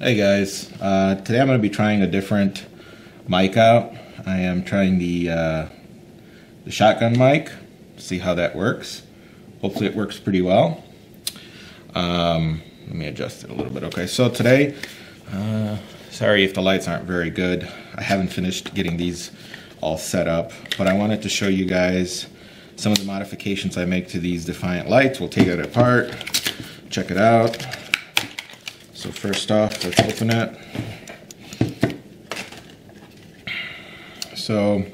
Hey guys, today I'm going to be trying a different mic out. I am trying the shotgun mic, see how that works. Hopefully it works pretty well. Let me adjust it a little bit. Okay, so today, sorry if the lights aren't very good. I haven't finished getting these all set up, but I wanted to show you guys some of the modifications I make to these Defiant lights. We'll take it apart, check it out. So first off, let's open it. So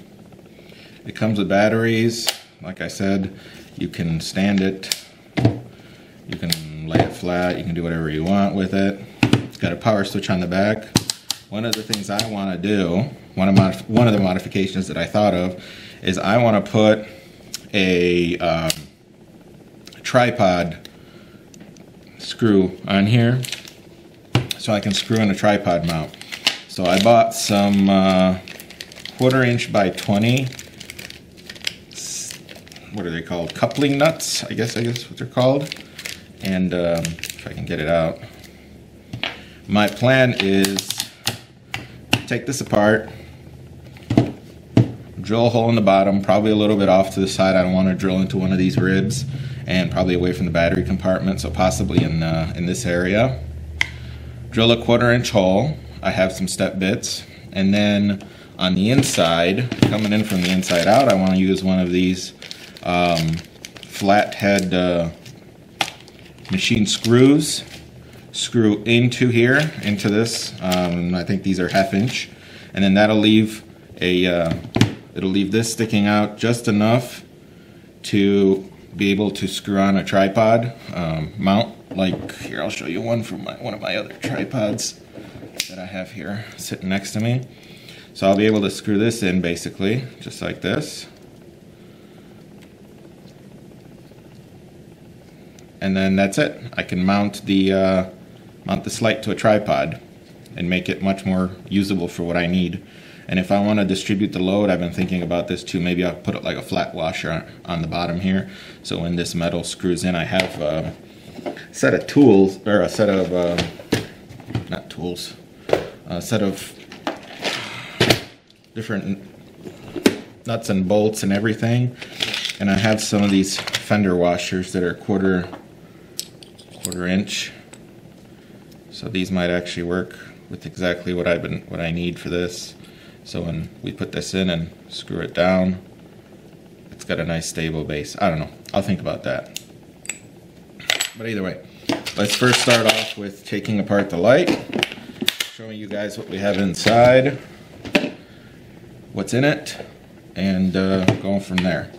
it comes with batteries. Like I said, you can stand it, you can lay it flat, you can do whatever you want with it. It's got a power switch on the back. One of the things I want to do, one of the modifications that I thought of, is I want to put a tripod screw on here, so I can screw in a tripod mount. So I bought some 1/4 inch by 20, what are they called? Coupling nuts, I guess what they're called. And if I can get it out. My plan is to take this apart, drill a hole in the bottom, probably a little bit off to the side. I don't want to drill into one of these ribs, and probably away from the battery compartment, so possibly in this area. Drill a 1/4 inch hole. I have some step bits, and then on the inside, coming in from the inside out, I want to use one of these flat head machine screws. Screw into here, into this. I think these are 1/2 inch, and then that'll leave it'll leave this sticking out just enough to be able to screw on a tripod mount. Like here, I'll show you one from one of my other tripods that I have here sitting next to me. So I'll be able to screw this in basically just like this, and then that's it. I can mount this light to a tripod and make it much more usable for what I need. And if I want to distribute the load, I've been thinking about this too. Maybe I'll put it like a flat washer on the bottom here, so when this metal screws in, I have a set of tools, or a set of not tools, a set of different nuts and bolts and everything. And I have some of these fender washers that are 1/4 inch. So these might actually work with exactly what I need for this. So when we put this in and screw it down, it's got a nice stable base. I don't know. I'll think about that. But either way, let's first start off with taking apart the light, showing you guys what we have inside, what's in it, and going from there.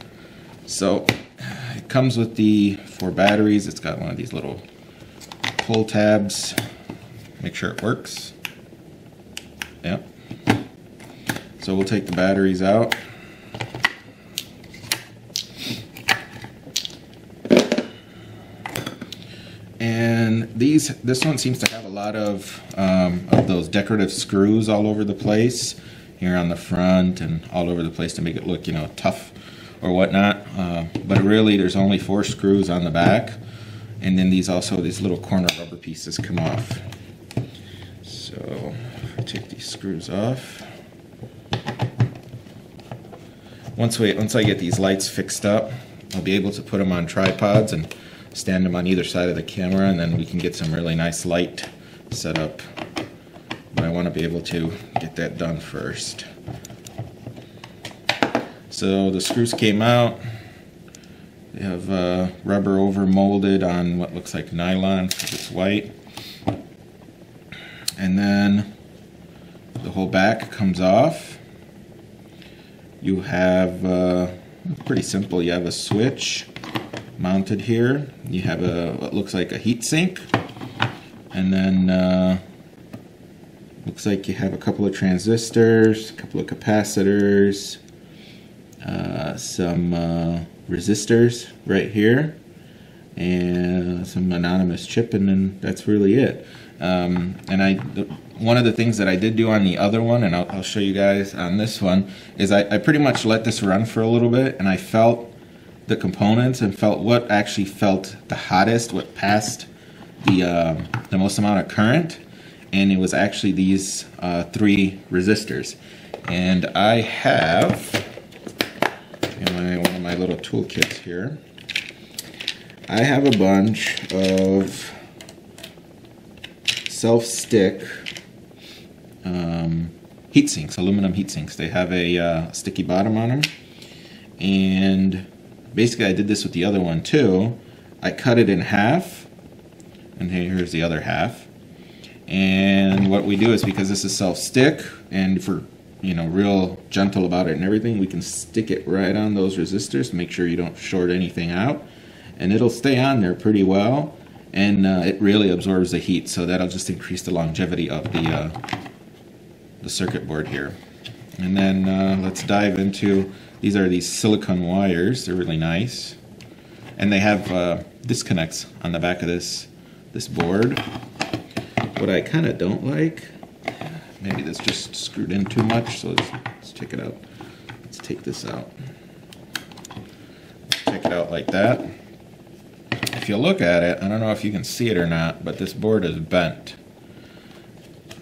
So it comes with the 4 batteries. It's got one of these little pull tabs. Make sure it works. Yep. So we'll take the batteries out. And this one seems to have a lot of those decorative screws all over the place, here on the front and all over the place to make it look, tough or whatnot. But really, there's only 4 screws on the back, and then these little corner rubber pieces come off. So I take these screws off. Once I get these lights fixed up, I'll be able to put them on tripods and stand them on either side of the camera, and then we can get some really nice light set up. But I want to be able to get that done first. So the screws came out. They have rubber over molded on what looks like nylon because it's white. And then the whole back comes off. You have, pretty simple, you have a switch mounted here. You have what looks like a heat sink. And then looks like you have a couple of transistors, a couple of capacitors, some resistors right here, and some anonymous chip, and then that's really it. One of the things that I did do on the other one, and I'll show you guys on this one, is I pretty much let this run for a little bit, and I felt the components and felt what actually felt the hottest, what passed the most amount of current, and it was actually these 3 resistors. And I have, in one of my little toolkits here, I have a bunch of self-stick heat sinks, aluminum heat sinks. They have a sticky bottom on them, and basically I did this with the other one too. I cut it in half, and here's the other half. And what we do is, because this is self-stick, and if we're real gentle about it and everything, we can stick it right on those resistors to make sure you don't short anything out, and it'll stay on there pretty well, and it really absorbs the heat, so that'll just increase the longevity of the circuit board here. And then let's dive into, these are these silicone wires. They're really nice, and they have disconnects on the back of this board. What I kind of don't like, maybe this just screwed in too much, so let's take it out. Let's take this out. Take it out like that. If you look at it, I don't know if you can see it or not, but this board is bent.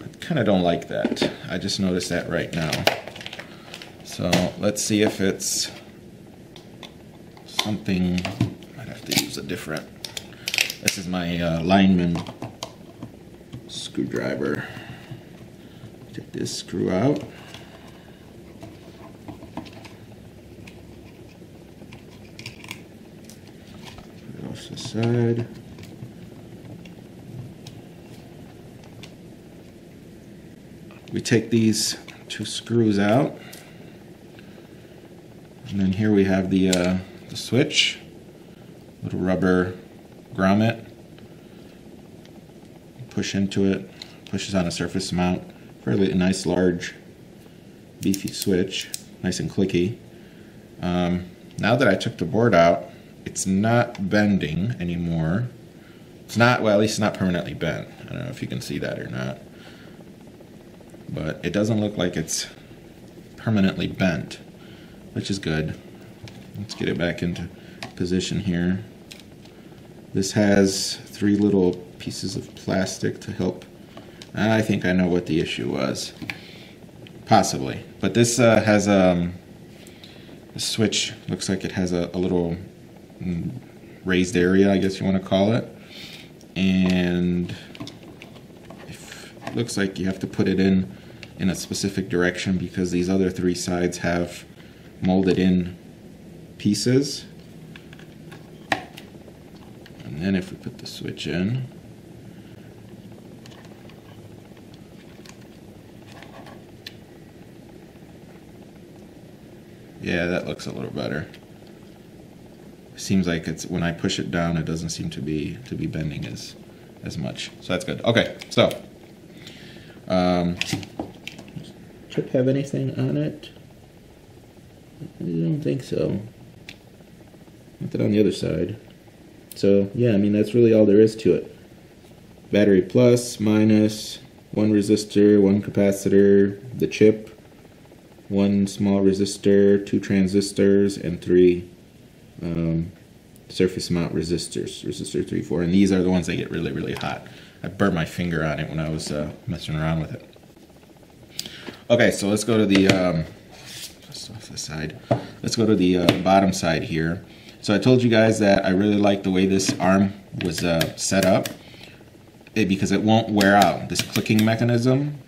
I kind of don't like that. I just noticed that right now. So let's see if it's something. I'd have to use a different. This is my lineman screwdriver. Take this screw out. Put it off to the side. We take these 2 screws out, and then here we have the switch, little rubber grommet. Push into it, pushes on a surface mount. Fairly nice, large, beefy switch, nice and clicky. Now that I took the board out, it's not bending anymore. It's not, well, at least it's not permanently bent. I don't know if you can see that or not, but it doesn't look like it's permanently bent, which is good. Let's get it back into position here. This has 3 little pieces of plastic to help. I think I know what the issue was, possibly. But this has a switch. Looks like it has a little raised area, I guess you want to call it. And it looks like you have to put it in a specific direction, because these other 3 sides have molded in pieces. And then if we put the switch in, yeah, that looks a little better. It seems like it's, when I push it down, it doesn't seem to be bending as much. So that's good. Okay, so chip have anything on it? I don't think so. Not that on the other side. So yeah, I mean, that's really all there is to it. Battery plus, minus, 1 resistor, 1 capacitor, the chip, 1 small resistor, 2 transistors, and 3 surface mount resistors. Resistor 3, 4, and these are the ones that get really, really hot. I burned my finger on it when I was messing around with it. Okay, so let's go to the just off the side. Let's go to the bottom side here. So I told you guys that I really like the way this arm was set up, because it won't wear out. This clicking mechanism.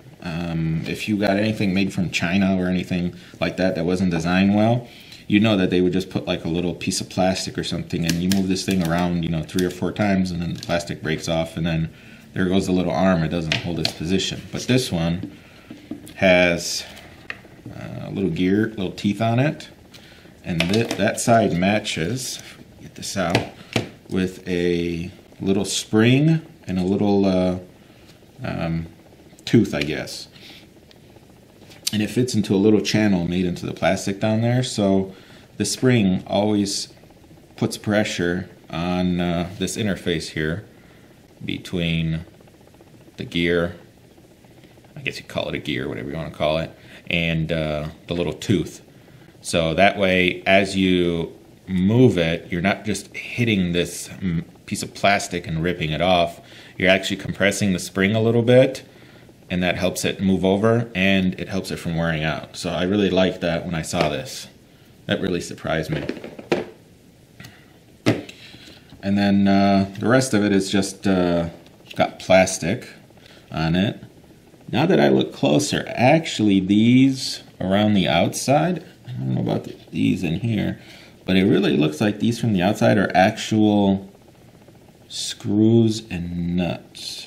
If you got anything made from China or anything like that that wasn't designed well, you know that they would just put like a little piece of plastic or something, and you move this thing around, 3 or 4 times, and then the plastic breaks off, and then there goes the little arm. It doesn't hold its position. But this one has a little gear, little teeth on it, and that side matches, get this out, with a little spring and a little tooth, I guess. And it fits into a little channel made into the plastic down there, so the spring always puts pressure on this interface here between the gear, I guess you call it a gear, whatever you want to call it, and the little tooth. So that way, as you move it, you're not just hitting this piece of plastic and ripping it off. You're actually compressing the spring a little bit, and that helps it move over and it helps it from wearing out. So I really liked that when I saw this. That really surprised me. And then the rest of it is just got plastic on it. Now that I look closer, actually these around the outside, I don't know about these in here, but it really looks like these from the outside are actual screws and nuts.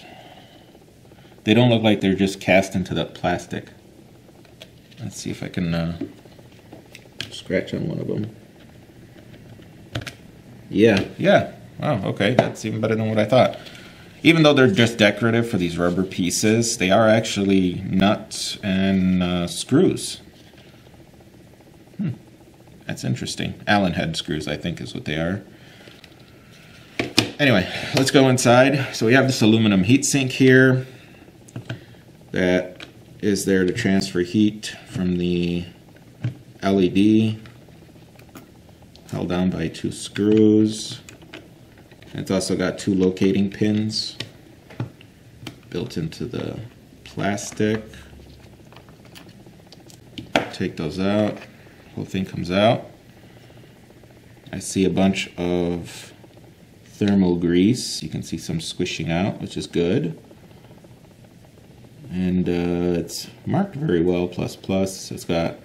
They don't look like they're just cast into the plastic. Let's see if I can scratch on one of them. Yeah. Wow, okay, that's even better than what I thought. Even though they're just decorative for these rubber pieces, they are actually nuts and screws. That's interesting. Allen head screws, I think, is what they are. Anyway, let's go inside. So we have this aluminum heatsink here that is there to transfer heat from the LED, held down by 2 screws. It's also got 2 locating pins built into the plastic. Take those out. Whole thing comes out. I see a bunch of thermal grease. You can see some squishing out, which is good. And it's marked very well, ++. It's got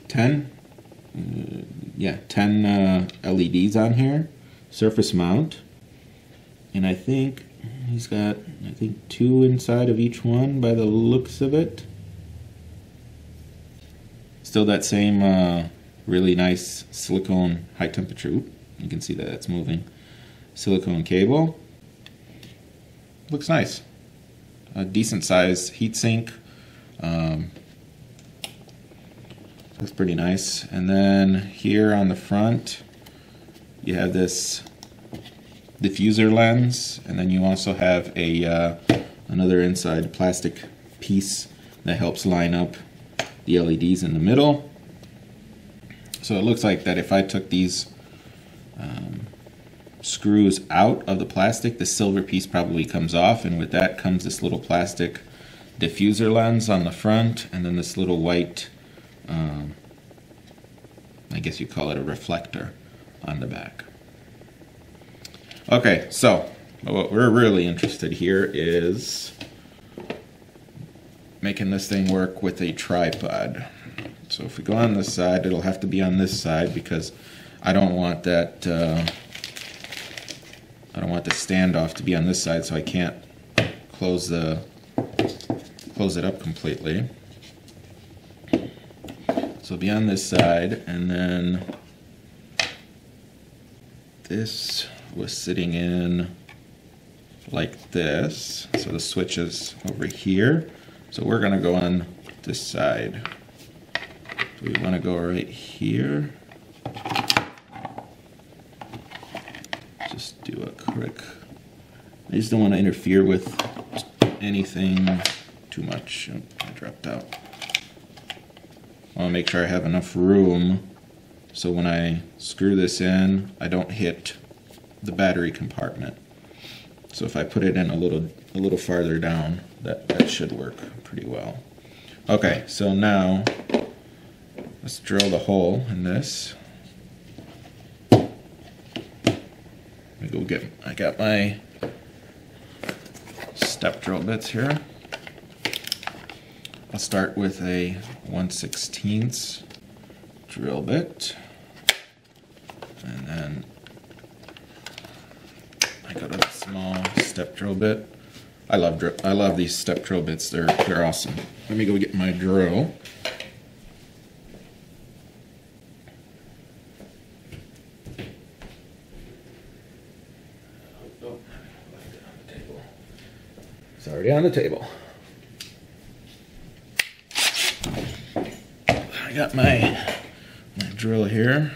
10 LEDs on here, surface mount, and I think he's got 2 inside of each one by the looks of it. Still that same really nice silicone high temperature, you can see that it's moving, silicone cable. Looks nice. A decent size heatsink. That's pretty nice. And then here on the front, you have this diffuser lens, and then you also have a another inside plastic piece that helps line up the LEDs in the middle. So it looks like that if I took these screws out of the plastic, the silver piece probably comes off, and with that comes this little plastic diffuser lens on the front, and then this little white, I guess you call it a reflector on the back. Okay, so what we're really interested here is making this thing work with a tripod. So if we go on this side, it'll have to be on this side because I don't want that I don't want the standoff to be on this side, so I can't close it up completely. So it'll be on this side, and then this was sitting in like this. So the switch is over here. So we're gonna go on this side. So we wanna go right here. Just do a quick, I just don't want to interfere with anything too much. Oh, I dropped out. I want to make sure I have enough room so when I screw this in, I don't hit the battery compartment. So if I put it in a little farther down, that should work pretty well. Okay, so now let's drill the hole in this. I got my step drill bits here. I'll start with a 1/16 drill bit, and then I go to the small step drill bit. I love these step drill bits. They're awesome. Let me go get my drill. It's already on the table. I got my drill here.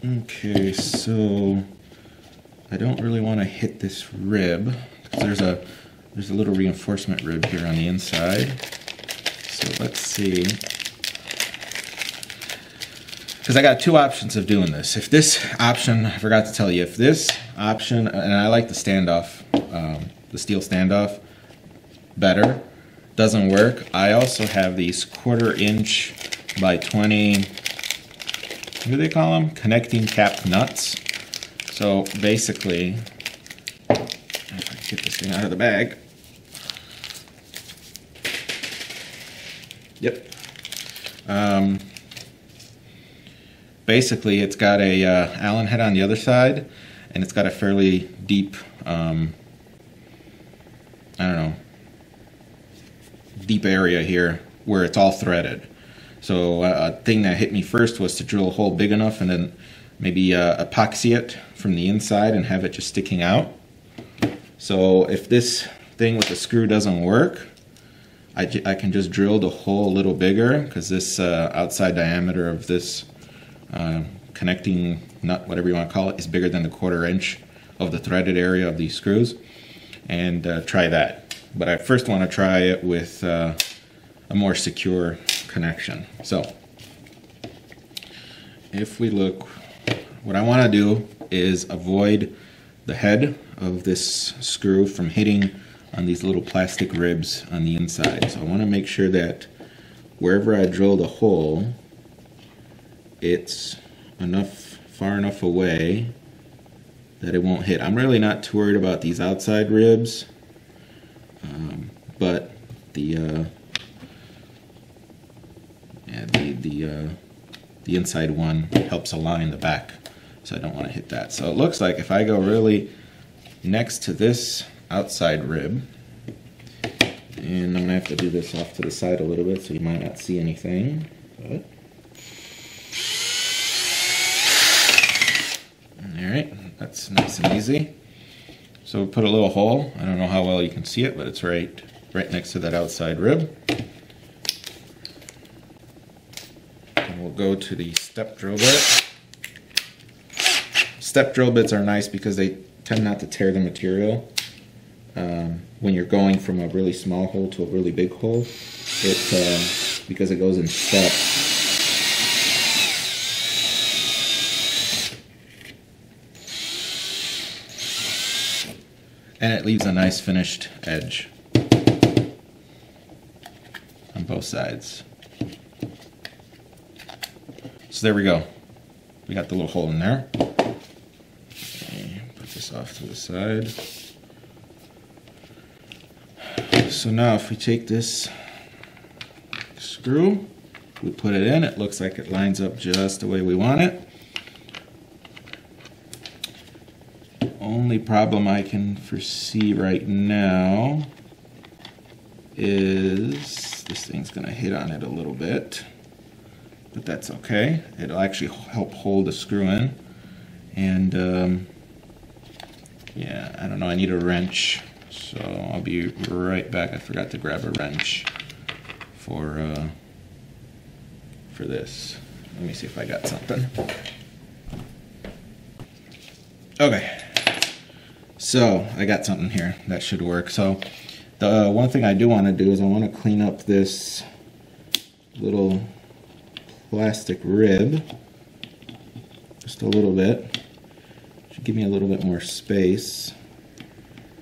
Okay, so I don't really want to hit this rib because there's a little reinforcement rib here on the inside. So let's see. because I got two options of doing this. If this option, I forgot to tell you, if this option, and I like the standoff, the steel standoff better, doesn't work, I also have these 1/4 inch by 20, what do they call them? Connecting cap nuts. So basically, if I can get this thing out of the bag. Yep. Basically, it's got a Allen head on the other side, and it's got a fairly deep, I don't know, deep area here where it's all threaded. So a thing that hit me first was to drill a hole big enough and then maybe epoxy it from the inside and have it just sticking out. So if this thing with the screw doesn't work, I can just drill the hole a little bigger, because this outside diameter of this connecting nut, whatever you want to call it, is bigger than the 1/4 inch of the threaded area of these screws, and try that. But I first want to try it with a more secure connection. So if we look, what I want to do is avoid the head of this screw from hitting on these little plastic ribs on the inside. So I want to make sure that wherever I drill the hole, it's far enough away that it won't hit. I'm really not too worried about these outside ribs, but the inside one helps align the back, so I don't want to hit that. So it looks like if I go really next to this outside rib, and I'm gonna have to do this off to the side a little bit so you might not see anything, but alright, that's nice and easy. So we put a little hole. I don't know how well you can see it, but it's right next to that outside rib. And we'll go to the step drill bit. Step drill bits are nice because they tend not to tear the material. When you're going from a really small hole to a really big hole, because it goes in steps. And it leaves a nice finished edge on both sides. So there we go. We got the little hole in there. Okay, put this off to the side. So now if we take this screw, we put it in, it looks like it lines up just the way we want it. Only problem I can foresee right now is this thing's going to hit on it a little bit, but that's okay. It'll actually help hold the screw in. And yeah, I don't know, I need a wrench, so I'll be right back. I forgot to grab a wrench for this. Let me see if I got something. Okay. So I got something here that should work. So the one thing I do want to do is I want to clean up this little plastic rib just a little bit. Should give me a little bit more space,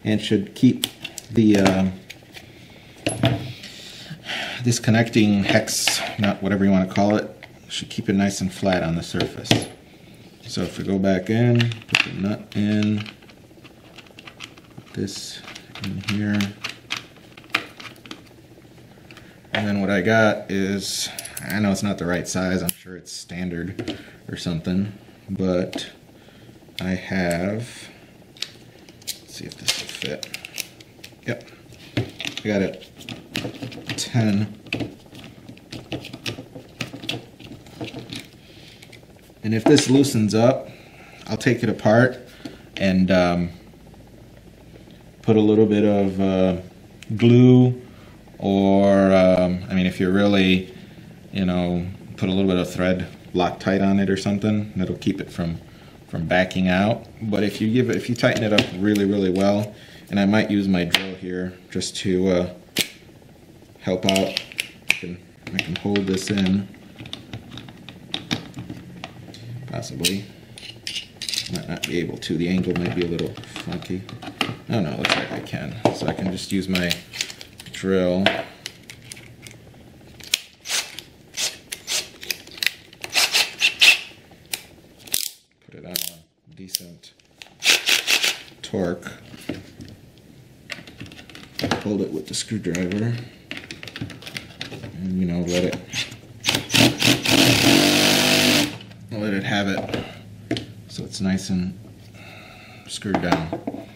and should keep the this connecting hex nut, whatever you want to call it, should keep it nice and flat on the surface. So if we go back in, put the nut in, this in here, and then what I got is, I know it's not the right size, I'm sure it's standard or something, but I have, let's see if this will fit. Yep, I got it 10. And if this loosens up, I'll take it apart and put a little bit of glue, or I mean, if you're really, you know, put a little bit of thread Loctite on it or something, that'll keep it from backing out. But if you tighten it up really, really well, and I might use my drill here just to help out. I can hold this in. possibly. Might not be able to. The angle might be a little funky. Oh no, looks like I can. So I can just use my drill. Put it on a decent torque. Hold it with the screwdriver. And, you know, let it have it so it's nice and screwed down.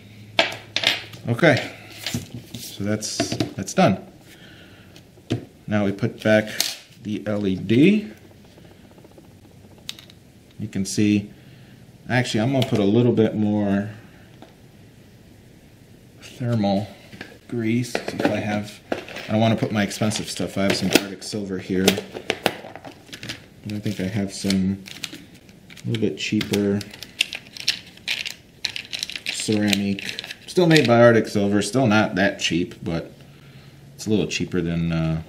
Okay, so that's done. Now we put back the LED. You can see, actually I'm gonna put a little bit more thermal grease. See if I don't want to put my expensive stuff. I have some Arctic silver here. And I think I have some a little bit cheaper ceramic. Still made by Arctic Silver. Still not that cheap, but it's a little cheaper than the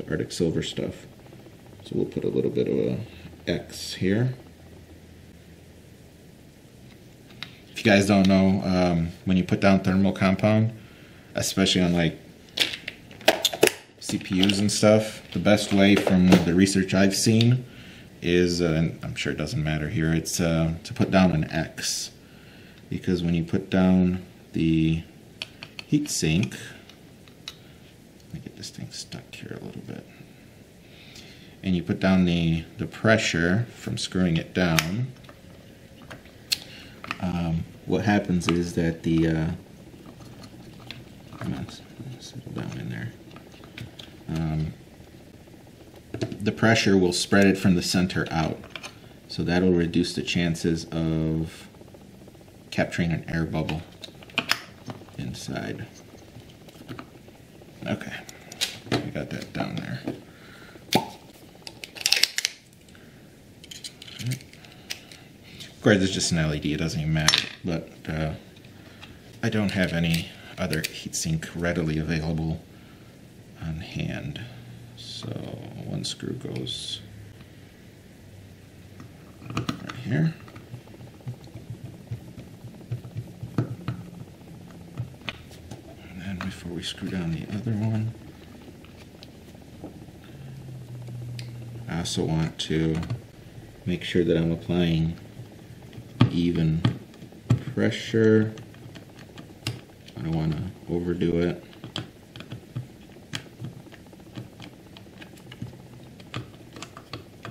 Arctic Silver stuff. So we'll put a little bit of a X here. If you guys don't know, when you put down thermal compound, especially on like CPUs and stuff, the best way from the research I've seen is, and I'm sure it doesn't matter here, it's to put down an X. Because when you put down the heatsink, let me get this thing stuck here a little bit, and you put down the pressure from screwing it down, what happens is that the come on, settle down in there. The pressure will spread it from the center out, so that'll reduce the chances of capturing an air bubble inside. Okay, we got that down there. Of course, it's just an LED, it doesn't even matter, but I don't have any other heatsink readily available on hand. So one screw goes right here. And then before we screw down the other one, I also want to make sure that I'm applying even pressure. I don't want to overdo it.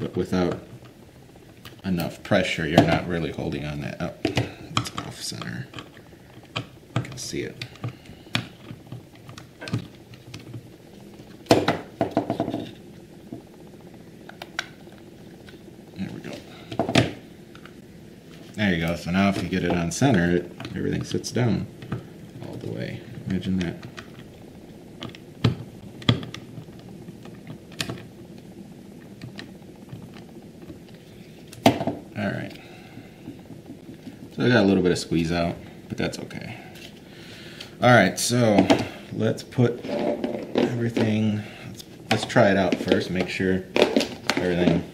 But without enough pressure, you're not really holding on that. Oh, it's off center. You can see it. There we go. There you go. So now if you get it on center, everything sits down all the way. Imagine that. Alright, so I got a little bit of squeeze out, but that's okay. Alright, so let's put everything, let's try it out first, make sure everything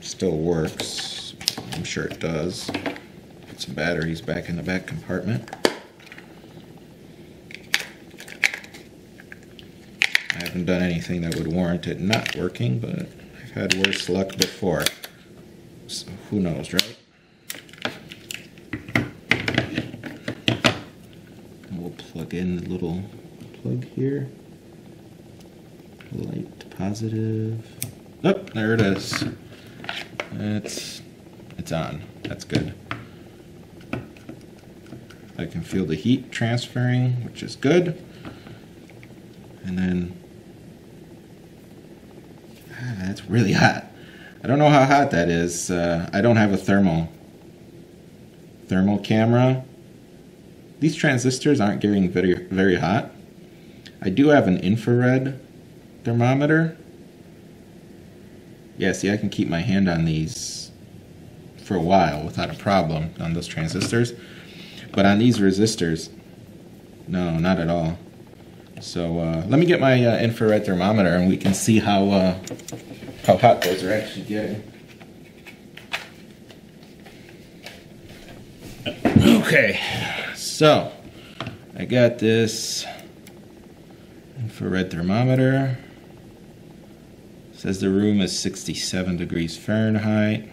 still works. I'm sure it does. Put some batteries back in the back compartment. I haven't done anything that would warrant it not working, but I've had worse luck before. So who knows, right? And we'll plug in the little plug here. Light positive. Oh, there it is. It's on. That's good. I can feel the heat transferring, which is good. And then that's really hot. I don't know how hot that is. I don't have a thermal camera. These transistors aren't getting very, very hot. I do have an infrared thermometer. Yeah, see, I can keep my hand on these for a while without a problem on those transistors. But on these resistors, no, not at all. So let me get my infrared thermometer and we can see how hot those are actually getting. Okay, so I got this infrared thermometer. It says the room is 67 degrees Fahrenheit.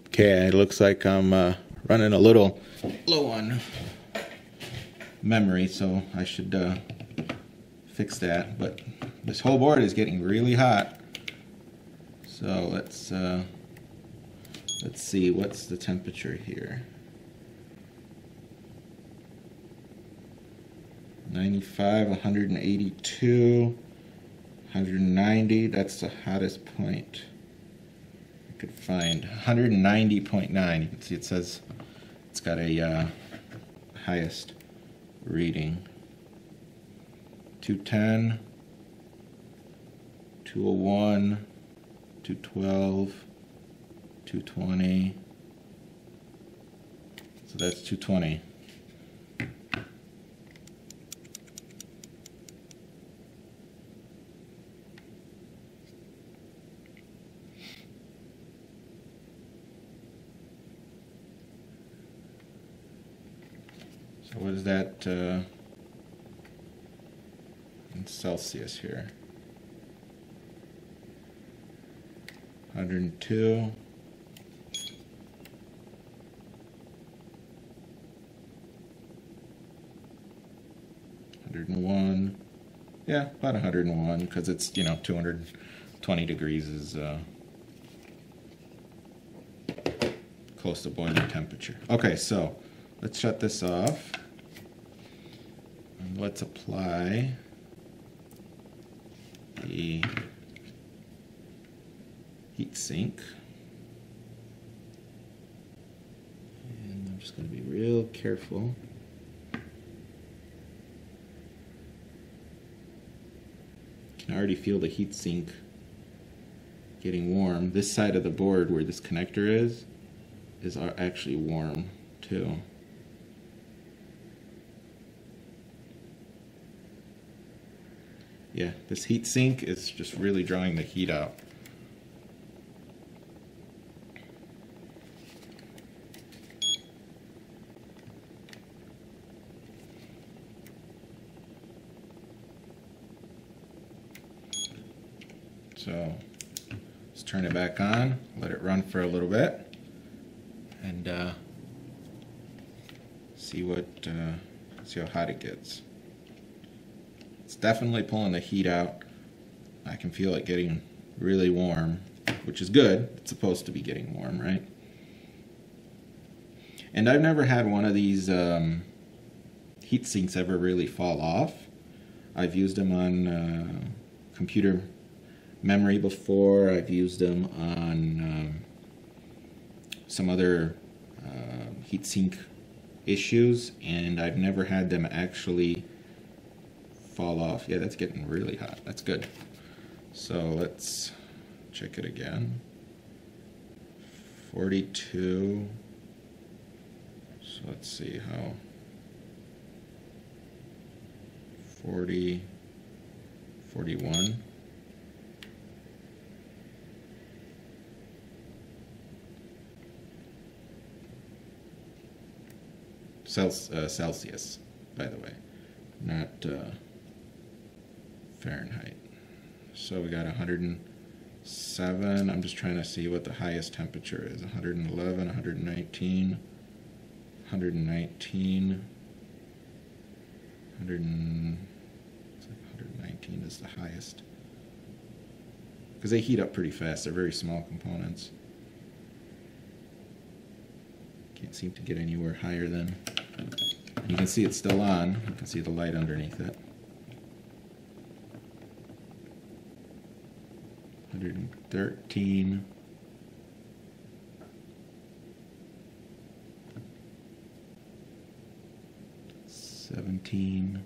Okay, it looks like I'm running a little low on memory, so I should fix that. But this whole board is getting really hot. So let's see, what's the temperature here? 95, 182, 190. That's the hottest point I could find. 190.9. You can see it says it's got a highest reading. 210, 201, 212, 220. So that's 220. So what is that in Celsius here? 102. 101. Yeah, about 101, because it's, 220 degrees is close to boiling temperature. Okay, so let's shut this off. And let's apply the heat sink. And I'm just going to be real careful. You can already feel the heat sink getting warm. This side of the board where this connector is actually warm too. Yeah, this heat sink is just really drawing the heat out. So let's turn it back on, let it run for a little bit, and see how hot it gets. It's definitely pulling the heat out. I can feel it getting really warm, which is good. It's supposed to be getting warm, right? And I've never had one of these heat sinks ever really fall off. I've used them on computer memory before. I've used them on some other heatsink issues, and I've never had them actually fall off. Yeah, that's getting really hot. That's good. So let's check it again. 42. So let's see how 40, 41. Celsius, by the way, not Fahrenheit. So we got 107. I'm just trying to see what the highest temperature is. 111, 119, 119, 119 is the highest. Because they heat up pretty fast. They're very small components. Can't seem to get anywhere higher than. You can see it's still on. You can see the light underneath it. 113. 17.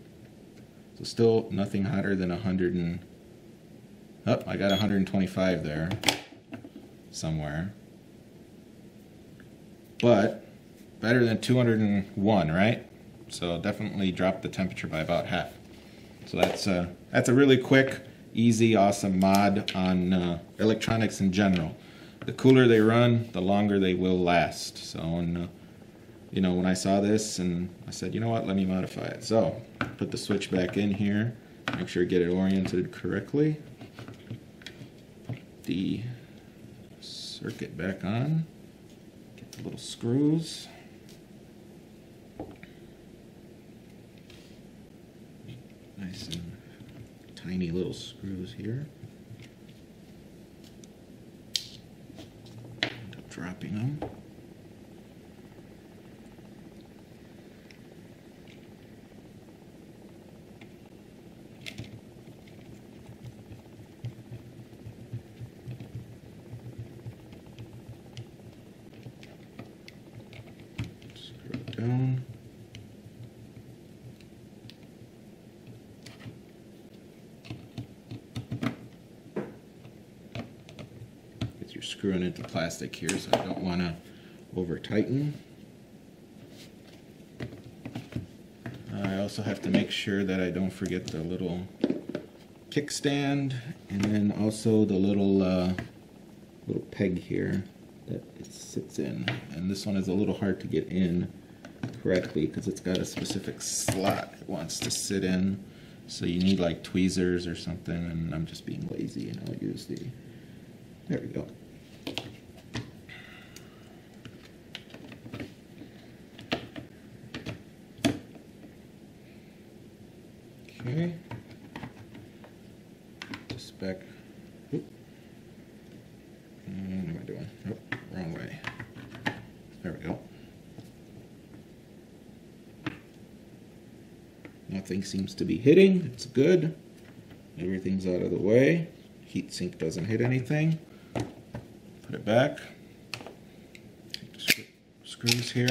So still nothing hotter than 100 and... Oh, I got 125 there somewhere. But better than 201, right? So definitely dropped the temperature by about half. So that's a really quick easy, awesome mod on electronics in general. The cooler they run, the longer they will last. So, you know, when I saw this, and I said, you know what, let me modify it. So, put the switch back in here. Make sure you get it oriented correctly. The circuit back on. Get the little screws. Nice and tiny little screws here. End up dropping them. Screw it down. You're screwing into plastic here, so I don't want to over tighten. I also have to make sure that I don't forget the little kickstand, and then also the little peg here that it sits in. And this one is a little hard to get in correctly because it's got a specific slot it wants to sit in. So you need like tweezers or something, and I'm just being lazy and I'll use the, there we go. Okay, just back, oop. And what am I doing? Oh, wrong way. There we go. Nothing seems to be hitting, it's good. Everything's out of the way. Heatsink doesn't hit anything. Put it back. Take the screws here.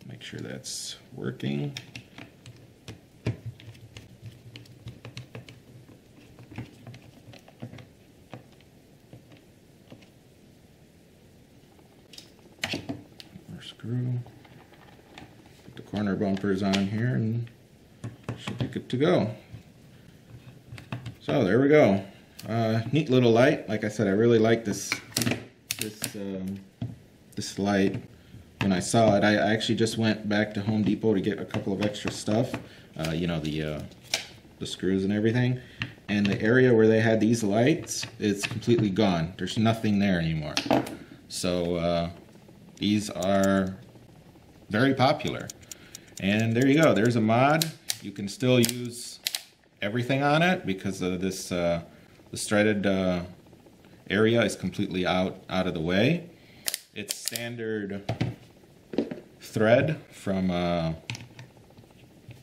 Make sure that's working. More screw. Put the corner bumpers on here and should be good to go. So there we go. Neat little light. Like I said, I really like this light. When I saw it, I actually just went back to Home Depot to get a couple of extra stuff, you know, the screws and everything. And the area where they had these lights is completely gone. There's nothing there anymore. So these are very popular. And there you go. There's a mod. You can still use everything on it because of this. The threaded area is completely out of the way. It's standard thread from a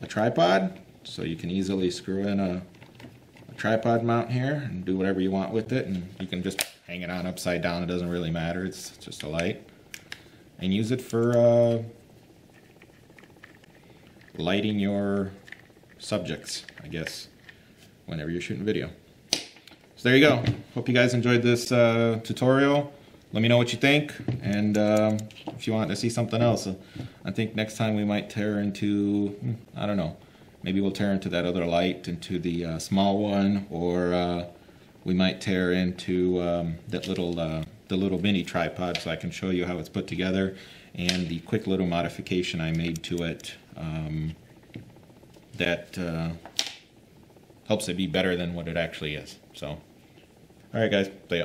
tripod, so you can easily screw in a tripod mount here and do whatever you want with it, and you can just hang it on upside down. It doesn't really matter, it's just a light, and use it for lighting your subjects, I guess, whenever you're shooting video. So there you go. Hope you guys enjoyed this tutorial. Let me know what you think, and if you want to see something else. I think next time we might tear into, I don't know, maybe we'll tear into that other light, into the small one, or we might tear into that little, the little mini tripod, so I can show you how it's put together, and the quick little modification I made to it that helps it be better than what it actually is. So, all right, guys, see ya.